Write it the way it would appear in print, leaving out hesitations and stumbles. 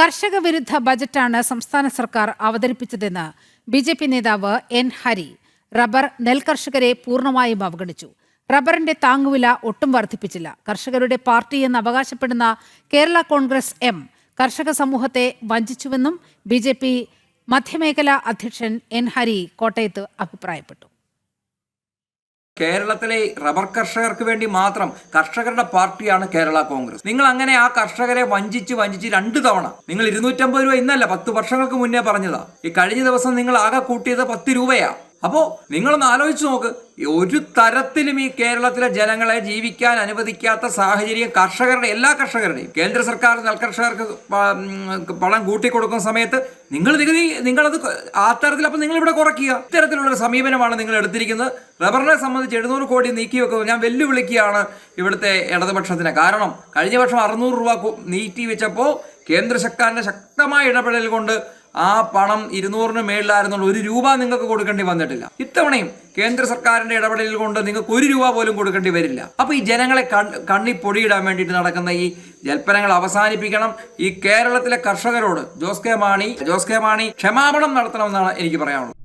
കർഷക വിരുദ്ധ ബജറ്റാണ് സംസ്ഥാന സർക്കാർ അവതരിപ്പിച്ചതെന്ന് ബി.ജെ.പി. നേതാവ് എൻ ഹരി റബ്ബർ നെൽകർഷകരെ പൂർണ്ണമായും അവഗണിച്ചു. റബ്ബറിന്റെ താങ്ങുവില ഒട്ടും വർദ്ധിപ്പിച്ചില്ല. കർഷകരുടെ പാർട്ടി എന്ന് അവകാശപ്പെടുന്ന കേരള കോൺഗ്രസ് എം കർഷക സമൂഹത്തെ വഞ്ചിച്ചുവെന്നും ബി.ജെ.പി. മധ്യമേഖലാ അധ്യക്ഷൻ എൻ ഹരി കോട്ടയത്ത് അഭിപ്രായപ്പെട്ടു. കേരളത്തിലെ റബ്ബർ കർഷകർക്ക് വേണ്ടി മാത്രം കർഷകരുടെ പാർട്ടിയാണ് കേരള കോൺഗ്രസ്. നിങ്ങൾ അങ്ങനെ ആ കർഷകരെ വഞ്ചിച്ച് 2 തവണ നിങ്ങൾ 250 രൂപ ഇന്നല്ല 10 വർഷങ്ങൾക്ക് മുന്നേ പറഞ്ഞതാ. ഈ കഴിഞ്ഞ ദിവസം നിങ്ങൾ ആകെ കൂട്ടിയത് 10 രൂപയാ. അപ്പോൾ നിങ്ങളൊന്ന് ആലോചിച്ച് നോക്ക്. ഒരു തരത്തിലും ഈ കേരളത്തിലെ ജനങ്ങളെ ജീവിക്കാൻ അനുവദിക്കാത്ത സാഹചര്യം കർഷകരുടെ എല്ലാ കർഷകരുടെയും കേന്ദ്ര സർക്കാർ നെൽകർഷകർക്ക് പണം കൂട്ടിക്കൊടുക്കുന്ന സമയത്ത് നിങ്ങളത് ആ തരത്തിൽ അപ്പം നിങ്ങളിവിടെ കുറയ്ക്കുക. ഇത്തരത്തിലുള്ളൊരു സമീപനമാണ് നിങ്ങൾ എടുത്തിരിക്കുന്നത്. റബ്ബറിനെ സംബന്ധിച്ച് 700 കോടി നീക്കി വെക്കുന്നത് ഞാൻ വെല്ലുവിളിക്കുകയാണ് ഇവിടുത്തെ ഇടതുപക്ഷത്തിന്. കാരണം കഴിഞ്ഞ വർഷം 600 രൂപ നീട്ടി വെച്ചപ്പോൾ കേന്ദ്ര സർക്കാരിൻ്റെ ശക്തമായ ഇടപെടൽ കൊണ്ട് ആ പണം 200-ന് മേളിലായിരുന്നുള്ളൂ. 1 രൂപ നിങ്ങൾക്ക് കൊടുക്കേണ്ടി വന്നിട്ടില്ല. ഇത്തവണയും കേന്ദ്ര സർക്കാരിന്റെ ഇടപെടൽ കൊണ്ട് നിങ്ങൾക്ക് 1 രൂപ പോലും കൊടുക്കേണ്ടി വരില്ല. അപ്പൊ ഈ ജനങ്ങളെ കണ്ണി പൊടിയിടാൻ വേണ്ടിയിട്ട് നടക്കുന്ന ഈ ജൽപ്പനങ്ങൾ അവസാനിപ്പിക്കണം. ഈ കേരളത്തിലെ കർഷകരോട് ജോസ് കെ മാണി ക്ഷമാപണം നടത്തണമെന്നാണ് എനിക്ക് പറയാനുള്ളത്.